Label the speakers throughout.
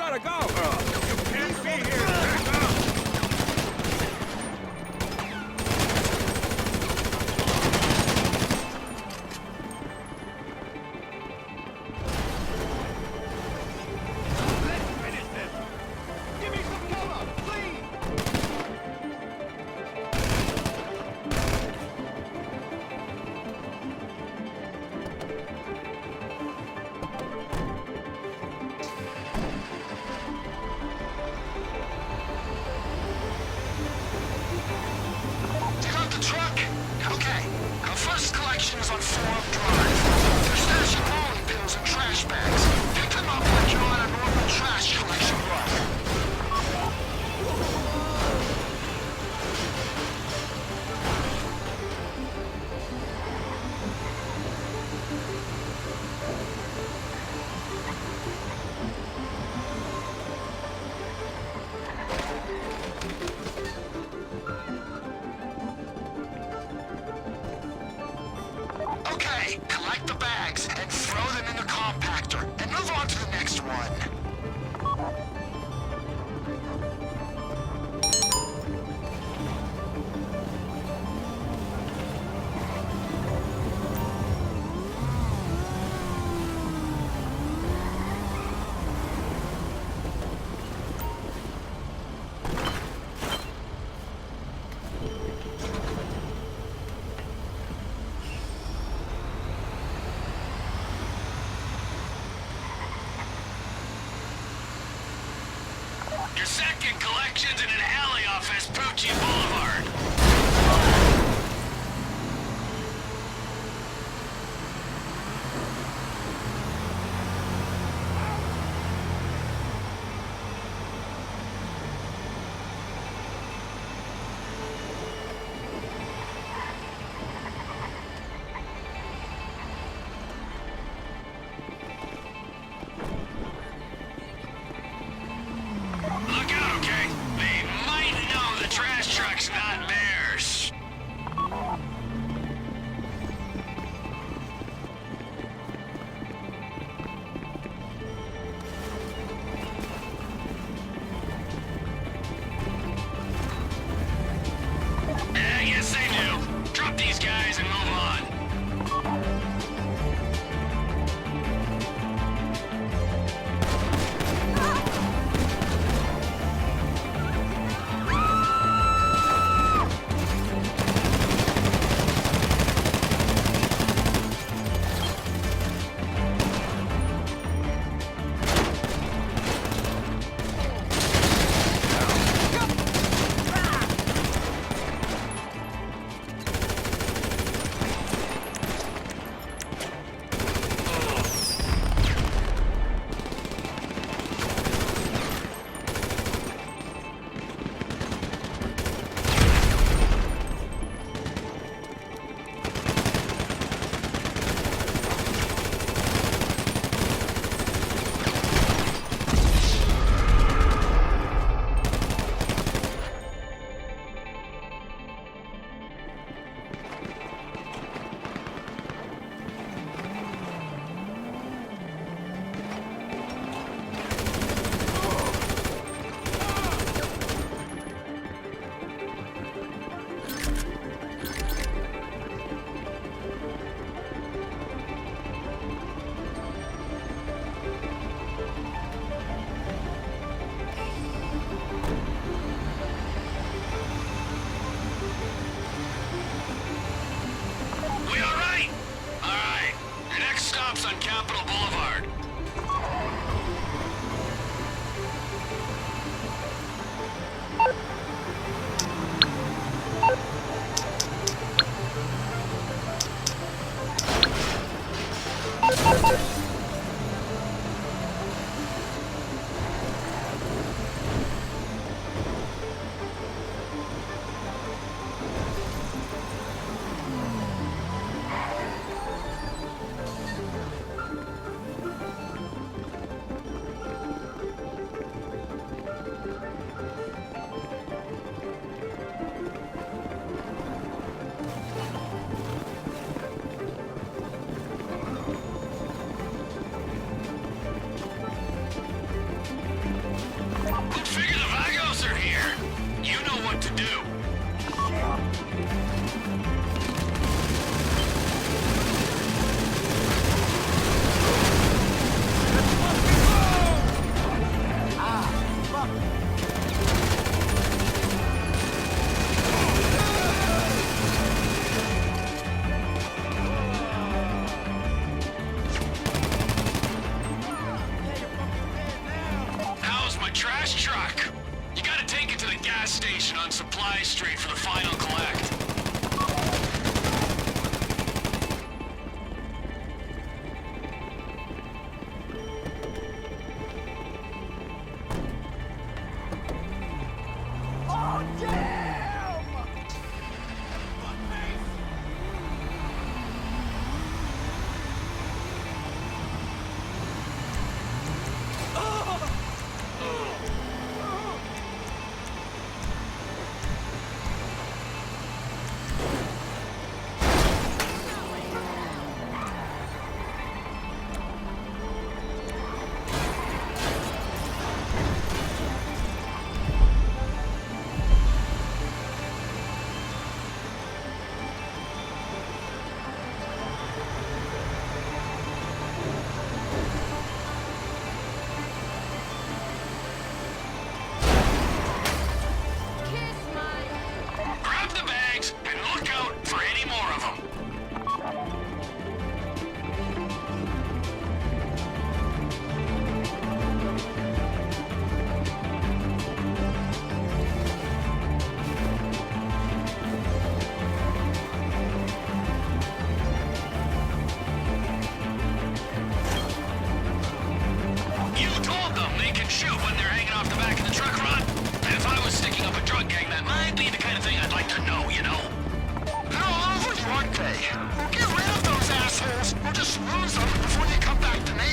Speaker 1: gotta go! You can't be here! Back up!
Speaker 2: Collect the bags and throw them in the compactor, and move on to the next one.
Speaker 3: Your second collection's in an alley off Vespucci Boulevard. Look out, okay? They might know the trash truck's not there. trash truck. You gotta take it to the gas station on Supply Street for the final collect. Grab the bags and look out for any more of them. You told them they can shoot when they're hanging off the back of the truck, Ron. And if I was sticking up a drug gang, that might be the kind of thing I'd like to know, you know?
Speaker 2: They're all over you, aren't they? Well, get rid of those assholes, or just lose them before you come back to me.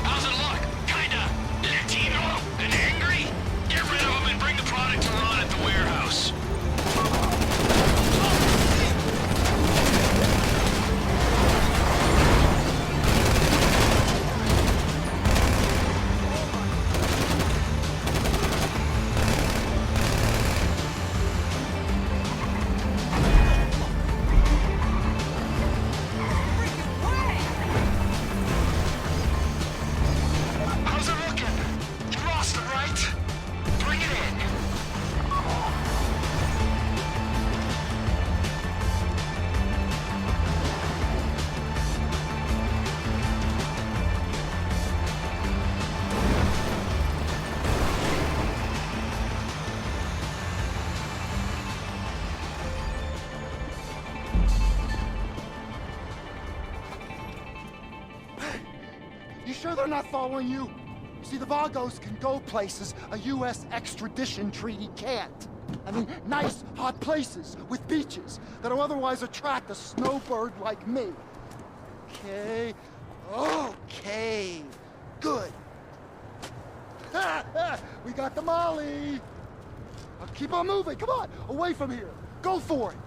Speaker 3: How's it look? Kinda Latino and angry? Get rid of them and bring the product to Ron at the warehouse.
Speaker 2: How's it looking? You lost it, right? Bring it in.
Speaker 4: You sure they're not following you? See, the Vagos can go places a U.S. extradition treaty can't. I mean, nice, hot places with beaches that'll otherwise attract a snowbird like me. Okay. Okay. Good. We got the Molly. Now keep on moving. Come on. Away from here. Go for it.